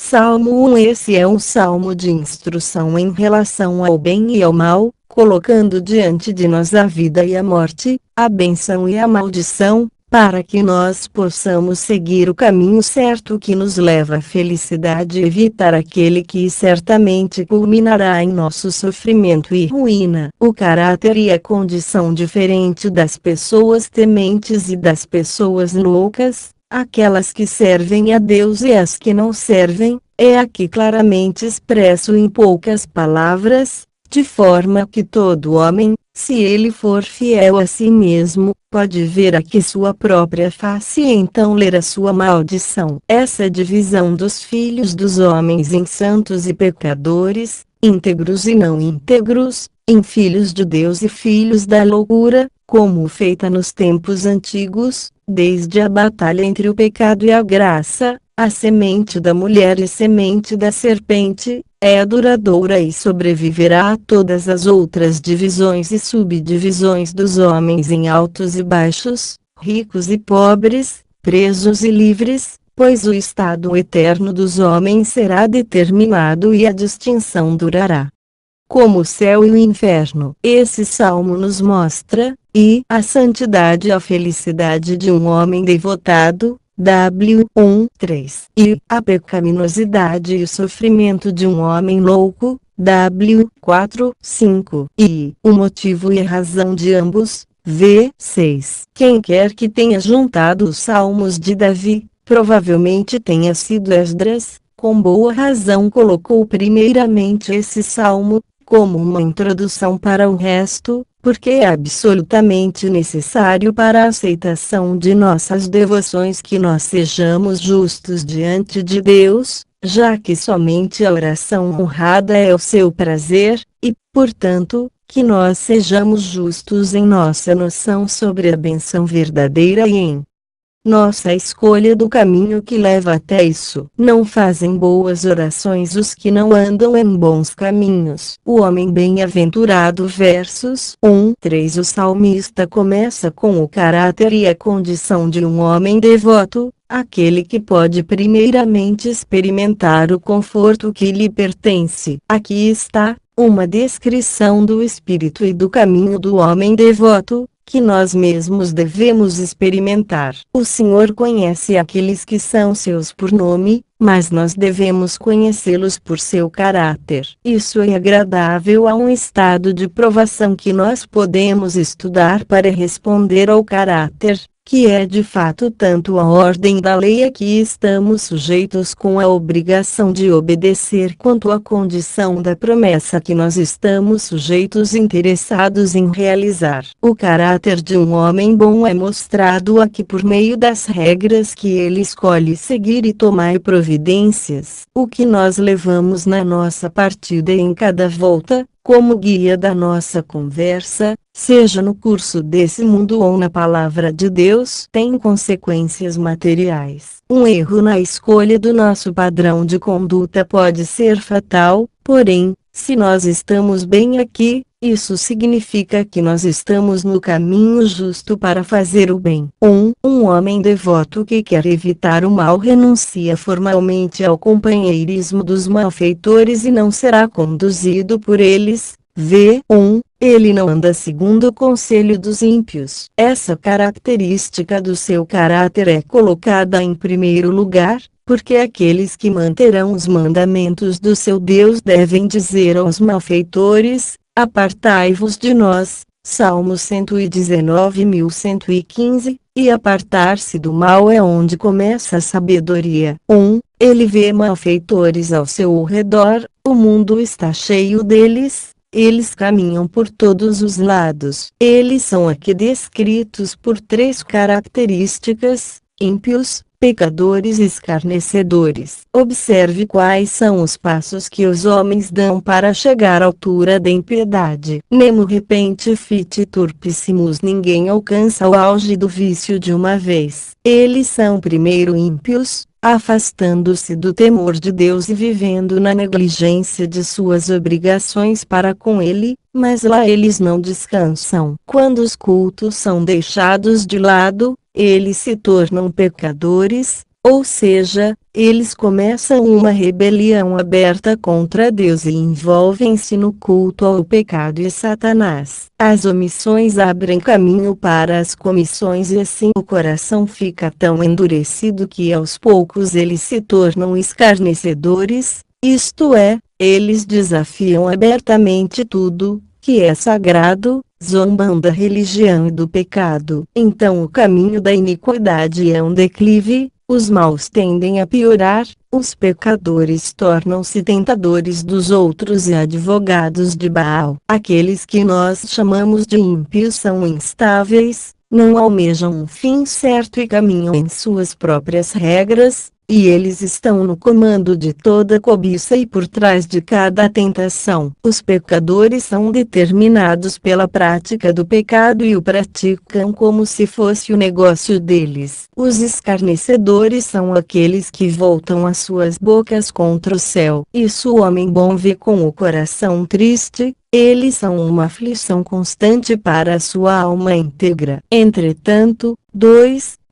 Salmo 1. Esse é um salmo de instrução em relação ao bem e ao mal, colocando diante de nós a vida e a morte, a bênção e a maldição, para que nós possamos seguir o caminho certo que nos leva à felicidade e evitar aquele que certamente culminará em nosso sofrimento e ruína. O caráter e a condição diferente das pessoas tementes e das pessoas loucas, aquelas que servem a Deus e as que não servem, é aqui claramente expresso em poucas palavras, de forma que todo homem, se ele for fiel a si mesmo, pode ver aqui sua própria face e então ler a sua maldição. Essa divisão dos filhos dos homens em santos e pecadores, íntegros e não íntegros, em filhos de Deus e filhos da loucura, como feita nos tempos antigos, desde a batalha entre o pecado e a graça, a semente da mulher e semente da serpente, é duradoura e sobreviverá a todas as outras divisões e subdivisões dos homens em altos e baixos, ricos e pobres, presos e livres, pois o estado eterno dos homens será determinado e a distinção durará. Como o céu e o inferno. Esse salmo nos mostra, a santidade e a felicidade de um homem devotado, W1:3. E a pecaminosidade e o sofrimento de um homem louco, W4:5. E o motivo e a razão de ambos, V6. Quem quer que tenha juntado os salmos de Davi, provavelmente tenha sido Esdras, com boa razão colocou primeiramente esse salmo, como uma introdução para o resto, porque é absolutamente necessário para a aceitação de nossas devoções que nós sejamos justos diante de Deus, já que somente a oração honrada é o seu prazer, e, portanto, que nós sejamos justos em nossa noção sobre a bênção verdadeira e em nossa escolha do caminho que leva até isso. Não fazem boas orações os que não andam em bons caminhos. O homem bem-aventurado versos 1:3. O salmista começa com o caráter e a condição de um homem devoto, aquele que pode primeiramente experimentar o conforto que lhe pertence. Aqui está uma descrição do espírito e do caminho do homem devoto, que nós mesmos devemos experimentar. O Senhor conhece aqueles que são seus por nome, mas nós devemos conhecê-los por seu caráter. Isso é agradável a um estado de provação que nós podemos estudar para responder ao caráter, que é de fato tanto a ordem da lei a que estamos sujeitos com a obrigação de obedecer quanto a condição da promessa que nós estamos sujeitos interessados em realizar. O caráter de um homem bom é mostrado aqui por meio das regras que ele escolhe seguir e tomar providências. O que nós levamos na nossa partida e em cada volta, como guia da nossa conversa, seja no curso desse mundo ou na palavra de Deus, tem consequências materiais. Um erro na escolha do nosso padrão de conduta pode ser fatal, porém, se nós estamos bem aqui, isso significa que nós estamos no caminho justo para fazer o bem. Um homem devoto que quer evitar o mal renuncia formalmente ao companheirismo dos malfeitores e não será conduzido por eles. Ele não anda segundo o conselho dos ímpios. Essa característica do seu caráter é colocada em primeiro lugar, porque aqueles que manterão os mandamentos do seu Deus devem dizer aos malfeitores: apartai-vos de nós, Salmo 119.115, e apartar-se do mal é onde começa a sabedoria. Ele vê malfeitores ao seu redor, o mundo está cheio deles, eles caminham por todos os lados. Eles são aqui descritos por três características: ímpios, pecadores e escarnecedores. Observe quais são os passos que os homens dão para chegar à altura da impiedade. Nemo repente fit turpissimus. Ninguém alcança o auge do vício de uma vez. Eles são primeiro ímpios, afastando-se do temor de Deus e vivendo na negligência de suas obrigações para com Ele, mas lá eles não descansam. Quando os cultos são deixados de lado, eles se tornam pecadores, ou seja, Eles começam uma rebelião aberta contra Deus e envolvem-se no culto ao pecado e Satanás. As omissões abrem caminho para as comissões e assim o coração fica tão endurecido que aos poucos eles se tornam escarnecedores, isto é, eles desafiam abertamente tudo que é sagrado, zombam da religião e do pecado. Então o caminho da iniquidade é um declive. Os maus tendem a piorar, os pecadores tornam-se tentadores dos outros e advogados de Baal. Aqueles que nós chamamos de ímpios são instáveis, não almejam um fim certo e caminham em suas próprias regras, e eles estão no comando de toda cobiça e por trás de cada tentação. Os pecadores são determinados pela prática do pecado e o praticam como se fosse o negócio deles. Os escarnecedores são aqueles que voltam as suas bocas contra o céu. Isso o homem bom vê com o coração triste. Eles são uma aflição constante para a sua alma íntegra. Entretanto,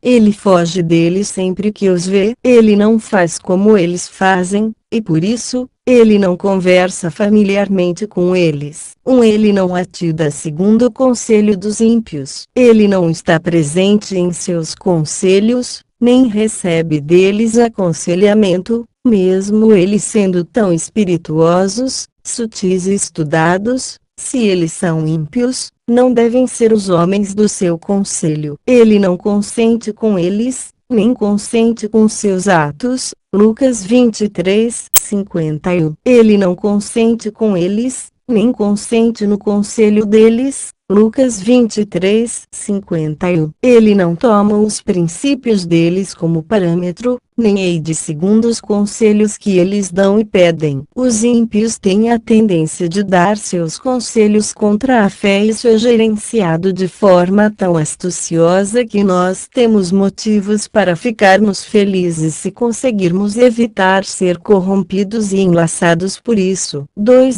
ele foge deles sempre que os vê. Ele não faz como eles fazem, e por isso, ele não conversa familiarmente com eles. Ele não atida segundo o conselho dos ímpios. Ele não está presente em seus conselhos, nem recebe deles aconselhamento, mesmo eles sendo tão espirituosos, sutis e estudados. Se eles são ímpios, não devem ser os homens do seu conselho. Ele não consente com eles, nem consente com seus atos. Lucas 23:51. Ele não consente com eles, nem consente no conselho deles. Lucas 23:51. Ele não toma os princípios deles como parâmetro, nem age segundo os conselhos que eles dão e pedem. Os ímpios têm a tendência de dar seus conselhos contra a fé e isso é gerenciado de forma tão astuciosa que nós temos motivos para ficarmos felizes se conseguirmos evitar ser corrompidos e enlaçados por isso.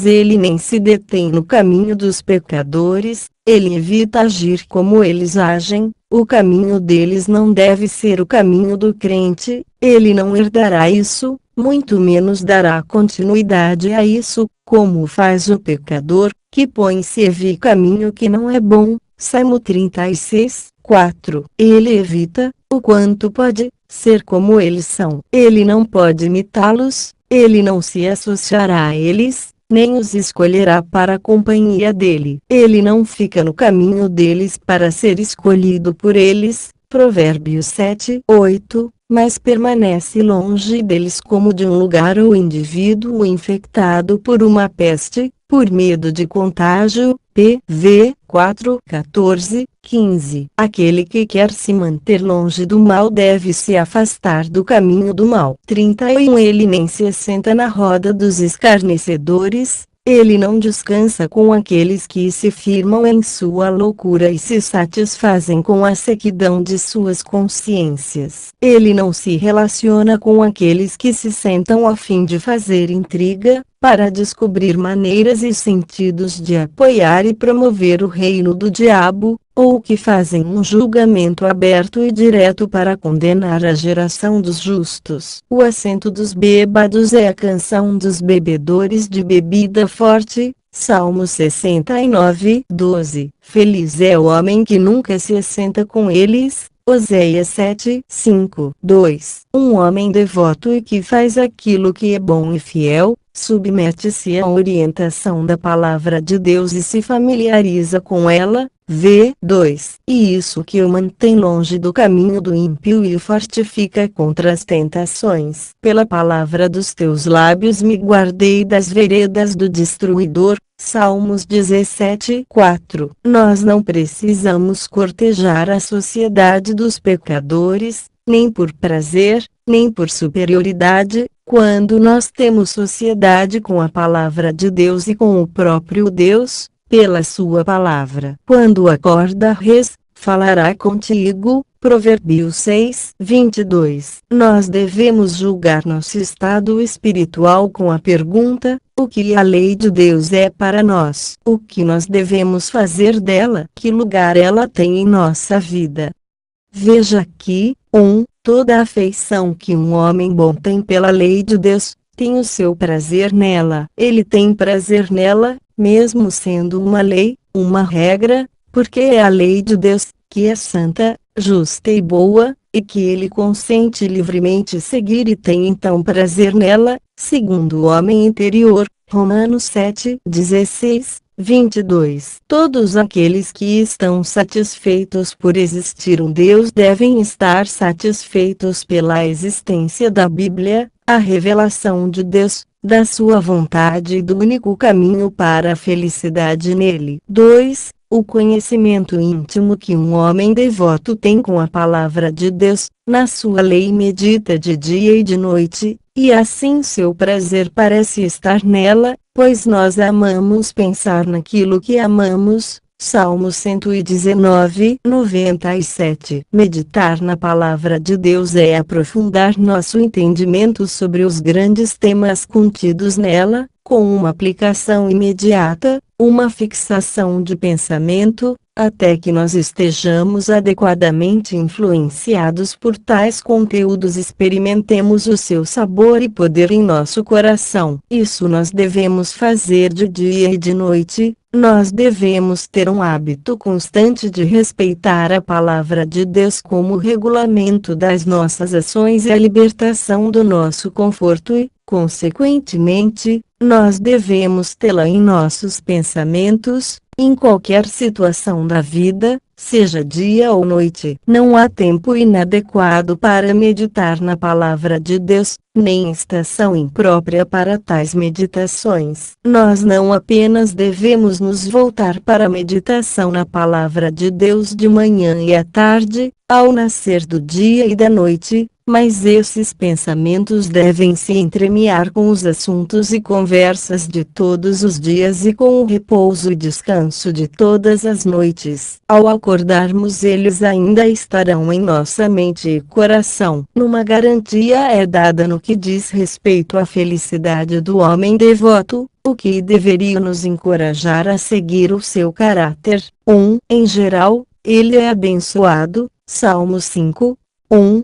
Ele nem se detém no caminho dos pecadores, ele evita agir como eles agem. O caminho deles não deve ser o caminho do crente, ele não herdará isso, muito menos dará continuidade a isso, como faz o pecador, que põe-se em caminho que não é bom. Salmo 36:4. Ele evita, o quanto pode, ser como eles são. Ele não pode imitá-los, ele não se associará a eles, nem os escolherá para a companhia dele. Ele não fica no caminho deles para ser escolhido por eles. Provérbios 7:8. Mas permanece longe deles como de um lugar ou indivíduo infectado por uma peste, por medo de contágio. PV 4:14-15. Aquele que quer se manter longe do mal deve se afastar do caminho do mal. 31. Ele nem se assenta na roda dos escarnecedores. Ele não descansa com aqueles que se firmam em sua loucura e se satisfazem com a sequidão de suas consciências. Ele não se relaciona com aqueles que se sentam a fim de fazer intriga, para descobrir maneiras e sentidos de apoiar e promover o reino do diabo, ou que fazem um julgamento aberto e direto para condenar a geração dos justos. O assento dos bêbados é a canção dos bebedores de bebida forte. Salmo 69:12. Feliz é o homem que nunca se assenta com eles. Oséias 7:5-2. Um homem devoto e que faz aquilo que é bom e fiel, submete-se à orientação da palavra de Deus e se familiariza com ela. V2. E isso que o mantém longe do caminho do ímpio e o fortifica contra as tentações. Pela palavra dos teus lábios me guardei das veredas do destruidor. Salmos 17:4. Nós não precisamos cortejar a sociedade dos pecadores, nem por prazer, nem por superioridade, quando nós temos sociedade com a palavra de Deus e com o próprio Deus, pela sua palavra. Quando acordares, falará contigo. Provérbios 6:22. Nós devemos julgar nosso estado espiritual com a pergunta: o que a lei de Deus é para nós? O que nós devemos fazer dela? Que lugar ela tem em nossa vida? Veja aqui, Toda a afeição que um homem bom tem pela lei de Deus, tem o seu prazer nela. Ele tem prazer nela, mesmo sendo uma lei, uma regra, porque é a lei de Deus, que é santa, justa e boa, e que ele consente livremente seguir e tem então prazer nela, segundo o homem interior. Romanos 7, 16, 22. Todos aqueles que estão satisfeitos por existir um Deus devem estar satisfeitos pela existência da Bíblia, a revelação de Deus, da sua vontade e do único caminho para a felicidade nele. 2. O conhecimento íntimo que um homem devoto tem com a palavra de Deus, na sua lei medita de dia e de noite, e assim seu prazer parece estar nela, pois nós amamos pensar naquilo que amamos. Salmo 119, 97. Meditar na palavra de Deus é aprofundar nosso entendimento sobre os grandes temas contidos nela, com uma aplicação imediata, uma fixação de pensamento, até que nós estejamos adequadamente influenciados por tais conteúdos, experimentemos o seu sabor e poder em nosso coração. Isso nós devemos fazer de dia e de noite. Nós devemos ter um hábito constante de respeitar a palavra de Deus como regulamento das nossas ações e a libertação do nosso conforto e, consequentemente, nós devemos tê-la em nossos pensamentos, em qualquer situação da vida, seja dia ou noite. Não há tempo inadequado para meditar na palavra de Deus, nem estação imprópria para tais meditações. Nós não apenas devemos nos voltar para a meditação na palavra de Deus de manhã e à tarde, ao nascer do dia e da noite, mas esses pensamentos devem se entremear com os assuntos e conversas de todos os dias e com o repouso e descanso de todas as noites. Ao acordarmos, eles ainda estarão em nossa mente e coração. Uma garantia é dada no que diz respeito à felicidade do homem devoto, o que deveria nos encorajar a seguir o seu caráter. 1. Em geral, ele é abençoado. Salmo 5.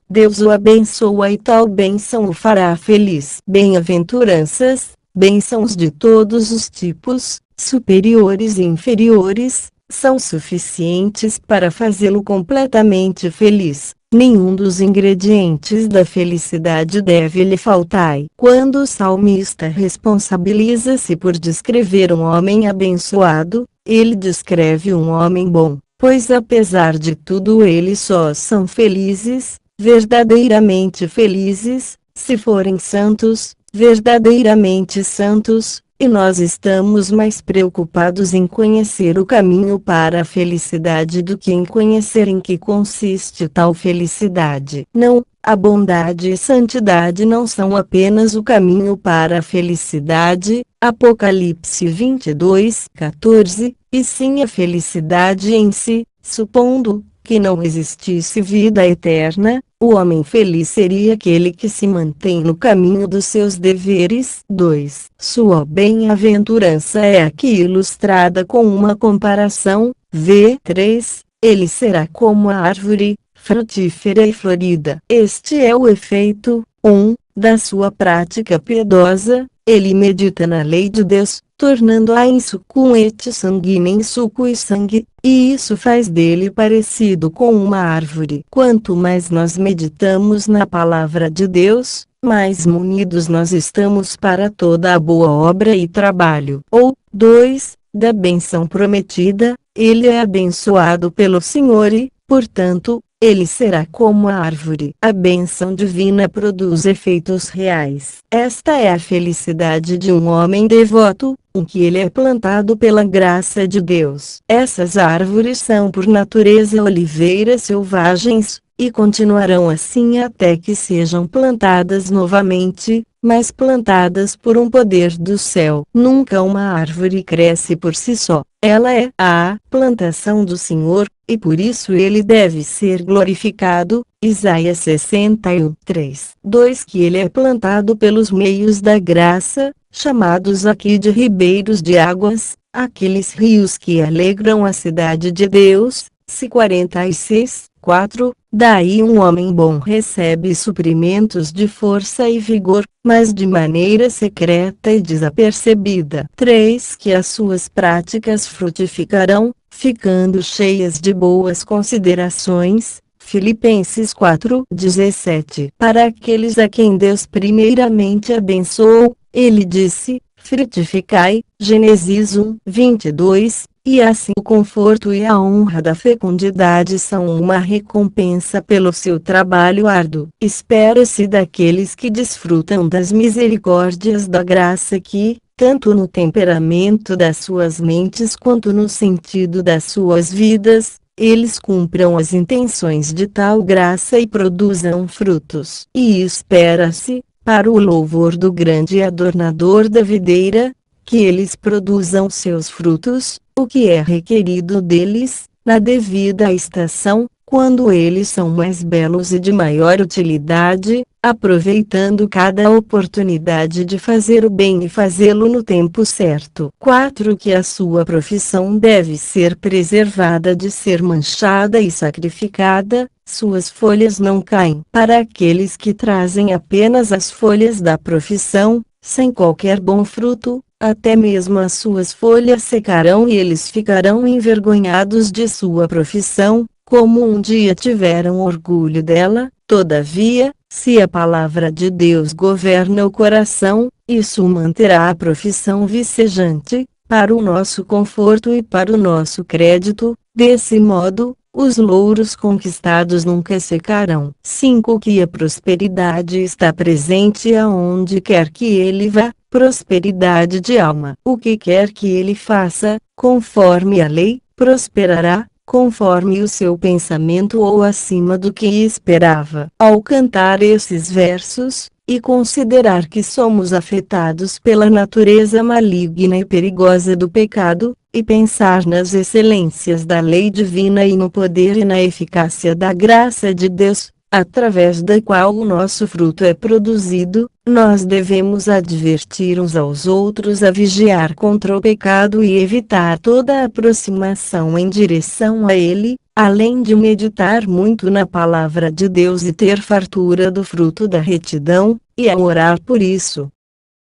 Deus o abençoa e tal bênção o fará feliz. Bem-aventuranças, bênçãos de todos os tipos, superiores e inferiores, são suficientes para fazê-lo completamente feliz. Nenhum dos ingredientes da felicidade deve lhe faltar. Quando o salmista responsabiliza-se por descrever um homem abençoado, ele descreve um homem bom. Pois apesar de tudo eles só são felizes, verdadeiramente felizes, se forem santos, verdadeiramente santos, e nós estamos mais preocupados em conhecer o caminho para a felicidade do que em conhecer em que consiste tal felicidade. Não, a bondade e santidade não são apenas o caminho para a felicidade, Apocalipse 22:14, e sim a felicidade em si. Supondo que não existisse vida eterna, o homem feliz seria aquele que se mantém no caminho dos seus deveres. 2. Sua bem-aventurança é aqui ilustrada com uma comparação, v. 3, ele será como a árvore, frutífera e florida. Este é o efeito, 1, da sua prática piedosa. Ele medita na lei de Deus, tornando-a em suco et sanguine em suco e sangue, e isso faz dele parecido com uma árvore. Quanto mais nós meditamos na palavra de Deus, mais munidos nós estamos para toda a boa obra e trabalho. Ou, 2, da bênção prometida, ele é abençoado pelo Senhor e, portanto, ele será como a árvore. A bênção divina produz efeitos reais. Esta é a felicidade de um homem devoto, em que ele é plantado pela graça de Deus. Essas árvores são por natureza oliveiras selvagens, e continuarão assim até que sejam plantadas novamente, mas plantadas por um poder do céu. Nunca uma árvore cresce por si só. Ela é a plantação do Senhor, e por isso ele deve ser glorificado. Isaías 61:3. 2. Que ele é plantado pelos meios da graça, chamados aqui de ribeiros de águas, aqueles rios que alegram a cidade de Deus. Se 46, 4. Daí um homem bom recebe suprimentos de força e vigor, mas de maneira secreta e desapercebida. 3. Que as suas práticas frutificarão, ficando cheias de boas considerações. Filipenses 4:17. Para aqueles a quem Deus primeiramente abençoou, ele disse: frutificai. Gênesis 1:22. E assim o conforto e a honra da fecundidade são uma recompensa pelo seu trabalho árduo. Espera-se daqueles que desfrutam das misericórdias da graça que, tanto no temperamento das suas mentes quanto no sentido das suas vidas, eles cumpram as intenções de tal graça e produzam frutos. E espera-se, para o louvor do grande adornador da videira, que eles produzam seus frutos, o que é requerido deles, na devida estação, quando eles são mais belos e de maior utilidade, aproveitando cada oportunidade de fazer o bem e fazê-lo no tempo certo. 4. Que a sua profissão deve ser preservada de ser manchada e sacrificada, suas folhas não caem. Para aqueles que trazem apenas as folhas da profissão, sem qualquer bom fruto, até mesmo as suas folhas secarão e eles ficarão envergonhados de sua profissão, como um dia tiveram orgulho dela. Todavia, se a palavra de Deus governa o coração, isso manterá a profissão vicejante, para o nosso conforto e para o nosso crédito. Desse modo, os louros conquistados nunca secarão. 5. Que a prosperidade está presente aonde quer que ele vá, prosperidade de alma. O que quer que ele faça, conforme a lei, prosperará, conforme o seu pensamento ou acima do que esperava. Ao cantar esses versos, e considerar que somos afetados pela natureza maligna e perigosa do pecado, e pensar nas excelências da lei divina e no poder e na eficácia da graça de Deus, através da qual o nosso fruto é produzido, nós devemos advertir uns aos outros a vigiar contra o pecado e evitar toda aproximação em direção a ele, além de meditar muito na palavra de Deus e ter fartura do fruto da retidão, e a orar por isso.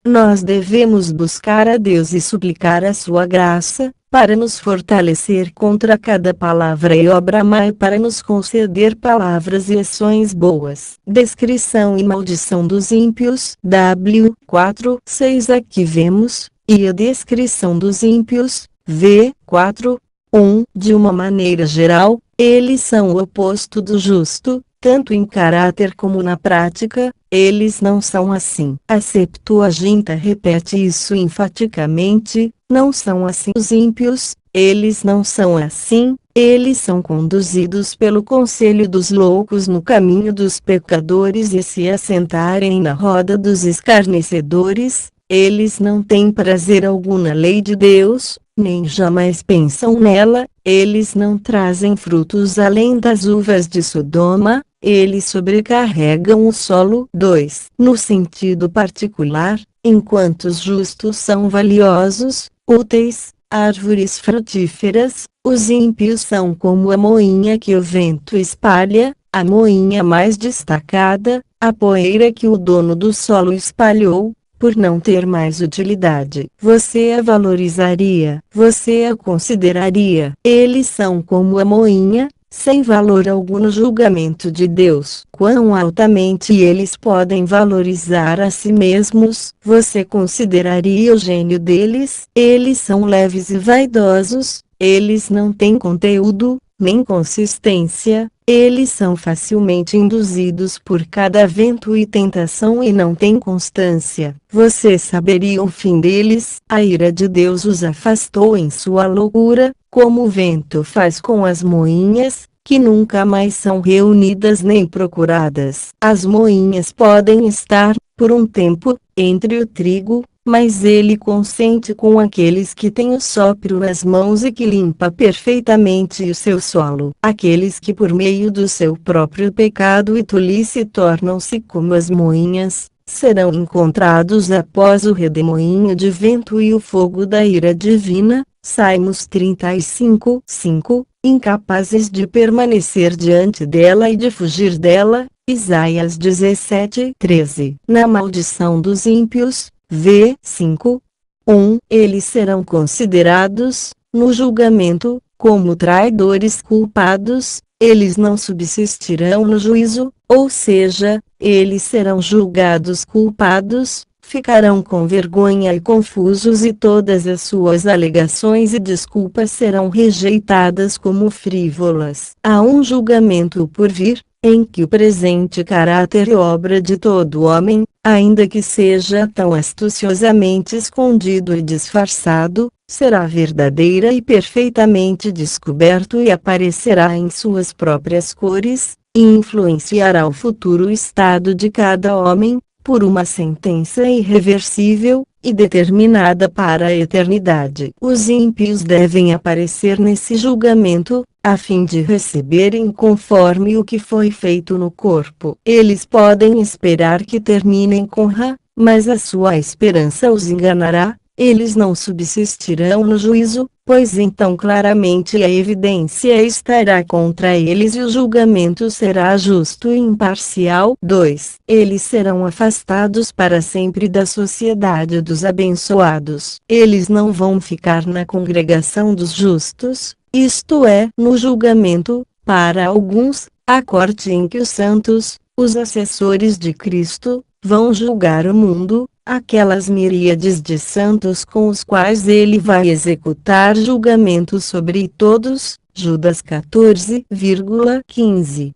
Nós devemos buscar a Deus e suplicar a sua graça, para nos fortalecer contra cada palavra e obra má e para nos conceder palavras e ações boas. Descrição e maldição dos ímpios. W. 4:6. Aqui vemos, e a descrição dos ímpios. V. 4:1. De uma maneira geral, eles são o oposto do justo, tanto em caráter como na prática, eles não são assim. A Septuaginta repete isso enfaticamente: não são assim os ímpios, eles não são assim, eles são conduzidos pelo conselho dos loucos no caminho dos pecadores e se assentarem na roda dos escarnecedores, eles não têm prazer algum na lei de Deus, nem jamais pensam nela, eles não trazem frutos além das uvas de Sodoma, eles sobrecarregam o solo. 2. No sentido particular, enquanto os justos são valiosos, úteis, árvores frutíferas, os ímpios são como a moinha que o vento espalha, a moinha mais destacada, a poeira que o dono do solo espalhou, por não ter mais utilidade. Você a valorizaria, você a consideraria. Eles são como a moinha, sem valor algum no julgamento de Deus. Quão altamente eles podem valorizar a si mesmos, você consideraria o gênio deles? Eles são leves e vaidosos, eles não têm conteúdo, nem consistência, eles são facilmente induzidos por cada vento e tentação e não têm constância. Você saberia o fim deles? A ira de Deus os afastou em sua loucura, como o vento faz com as moinhas, que nunca mais são reunidas nem procuradas. As moinhas podem estar, por um tempo, entre o trigo, mas ele consente com aqueles que têm o sopro nas mãos e que limpa perfeitamente o seu solo. Aqueles que por meio do seu próprio pecado e tolice tornam-se como as moinhas, serão encontrados após o redemoinho de vento e o fogo da ira divina. Salmos 35:5. incapazes de permanecer diante dela e de fugir dela. Isaías 17:13. Na maldição dos ímpios, v. 5. 1. Eles serão considerados, no julgamento, como traidores culpados. Eles não subsistirão no juízo, ou seja, eles serão julgados culpados, ficarão com vergonha e confusos e todas as suas alegações e desculpas serão rejeitadas como frívolas. Há um julgamento por vir, em que o presente caráter e obra de todo homem, ainda que seja tão astuciosamente escondido e disfarçado, será verdadeira e perfeitamente descoberto e aparecerá em suas próprias cores, e influenciará o futuro estado de cada homem, por uma sentença irreversível, e determinada para a eternidade. Os ímpios devem aparecer nesse julgamento, a fim de receberem conforme o que foi feito no corpo. Eles podem esperar que terminem com Ra, mas a sua esperança os enganará. Eles não subsistirão no juízo, pois então claramente a evidência estará contra eles e o julgamento será justo e imparcial. 2. Eles serão afastados para sempre da sociedade dos abençoados. Eles não vão ficar na congregação dos justos, isto é, no julgamento. Para alguns, a corte em que os santos, os assessores de Cristo, vão julgar o mundo, aquelas miríades de santos com os quais ele vai executar julgamento sobre todos. Judas 14,15.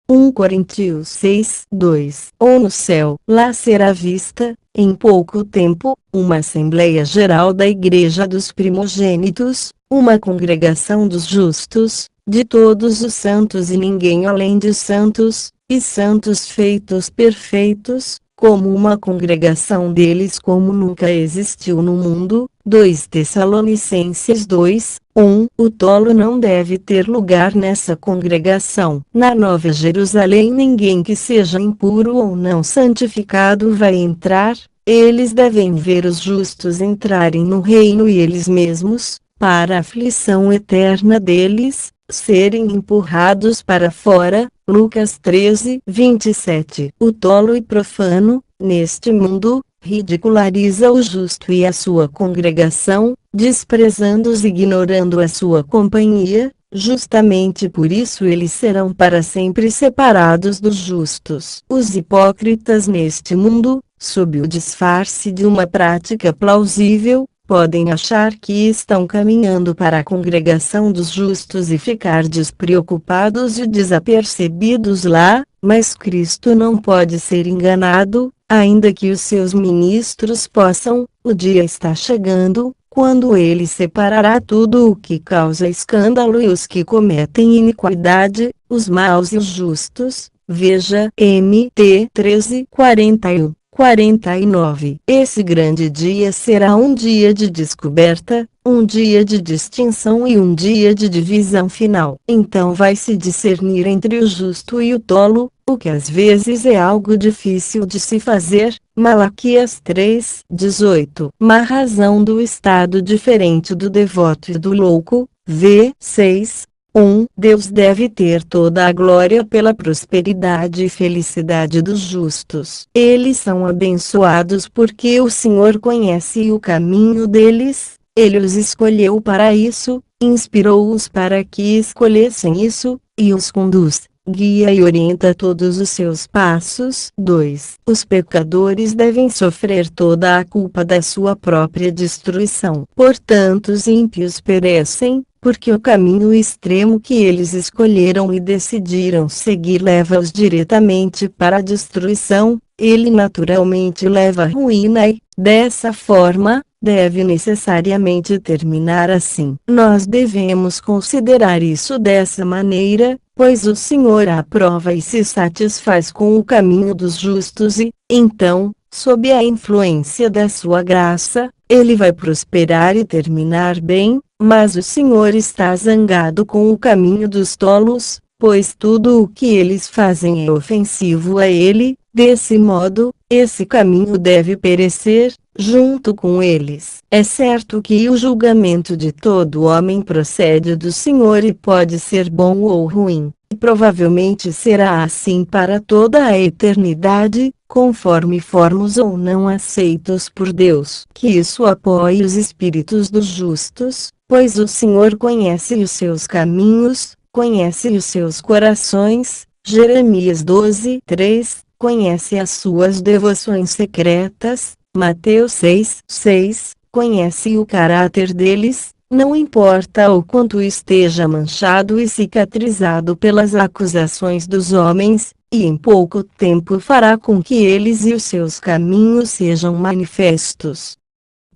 1 Coríntios 6:2. Ou no céu, lá será vista, em pouco tempo, uma Assembleia Geral da Igreja dos Primogênitos, uma congregação dos justos, de todos os santos e ninguém além de santos, e santos feitos perfeitos, como uma congregação deles como nunca existiu no mundo. 2 Tessalonicenses 2:1. O tolo não deve ter lugar nessa congregação. Na Nova Jerusalém ninguém que seja impuro ou não santificado vai entrar. Eles devem ver os justos entrarem no reino e eles mesmos, para a aflição eterna deles, serem empurrados para fora. Lucas 13:27. O tolo e profano, neste mundo, ridiculariza o justo e a sua congregação, desprezando-os e ignorando a sua companhia. Justamente por isso eles serão para sempre separados dos justos. Os hipócritas neste mundo, sob o disfarce de uma prática plausível, podem achar que estão caminhando para a congregação dos justos e ficar despreocupados e desapercebidos lá, mas Cristo não pode ser enganado, ainda que os seus ministros possam. O dia está chegando, quando ele separará tudo o que causa escândalo e os que cometem iniquidade, os maus e os justos. Veja MT 13:41-49. Esse grande dia será um dia de descoberta, um dia de distinção e um dia de divisão final. Então vai se discernir entre o justo e o tolo, o que às vezes é algo difícil de se fazer. Malaquias 3:18. Má razão do estado diferente do devoto e do louco. V. 6. 1. Deus deve ter toda a glória pela prosperidade e felicidade dos justos. Eles são abençoados porque o Senhor conhece o caminho deles, Ele os escolheu para isso, inspirou-os para que escolhessem isso, e os conduz, guia e orienta todos os seus passos. 2. Os pecadores devem sofrer toda a culpa da sua própria destruição. Portanto, os ímpios perecem, porque o caminho extremo que eles escolheram e decidiram seguir leva-os diretamente para a destruição. Ele naturalmente leva à ruína e, dessa forma, deve necessariamente terminar assim. Nós devemos considerar isso dessa maneira, pois o Senhor aprova e se satisfaz com o caminho dos justos e, então, sob a influência da sua graça, ele vai prosperar e terminar bem. Mas o Senhor está zangado com o caminho dos tolos, pois tudo o que eles fazem é ofensivo a Ele. Desse modo, esse caminho deve perecer. junto com eles. É certo que o julgamento de todo homem procede do Senhor e pode ser bom ou ruim, e provavelmente será assim para toda a eternidade, conforme formos ou não aceitos por Deus. Que isso apoie os espíritos dos justos, pois o Senhor conhece os seus caminhos, conhece os seus corações. Jeremias 12:3, conhece as suas devoções secretas. Mateus 6:6, conhece o caráter deles, não importa o quanto esteja manchado e cicatrizado pelas acusações dos homens, e em pouco tempo fará com que eles e os seus caminhos sejam manifestos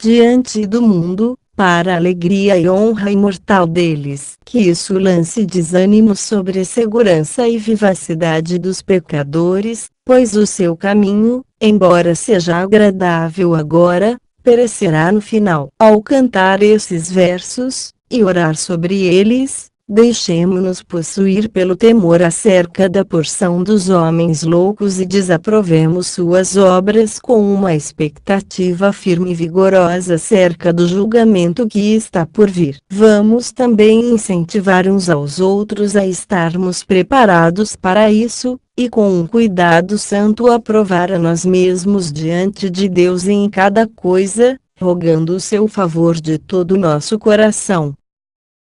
diante do mundo, para a alegria e honra imortal deles. Que isso lance desânimo sobre a segurança e vivacidade dos pecadores, pois o seu caminho, embora seja agradável agora, perecerá no final. Ao cantar esses versos, e orar sobre eles, deixemo-nos possuir pelo temor acerca da porção dos homens loucos e desaprovemos suas obras com uma expectativa firme e vigorosa acerca do julgamento que está por vir. Vamos também incentivar uns aos outros a estarmos preparados para isso, e com um cuidado santo aprovar a nós mesmos diante de Deus em cada coisa, rogando o seu favor de todo o nosso coração.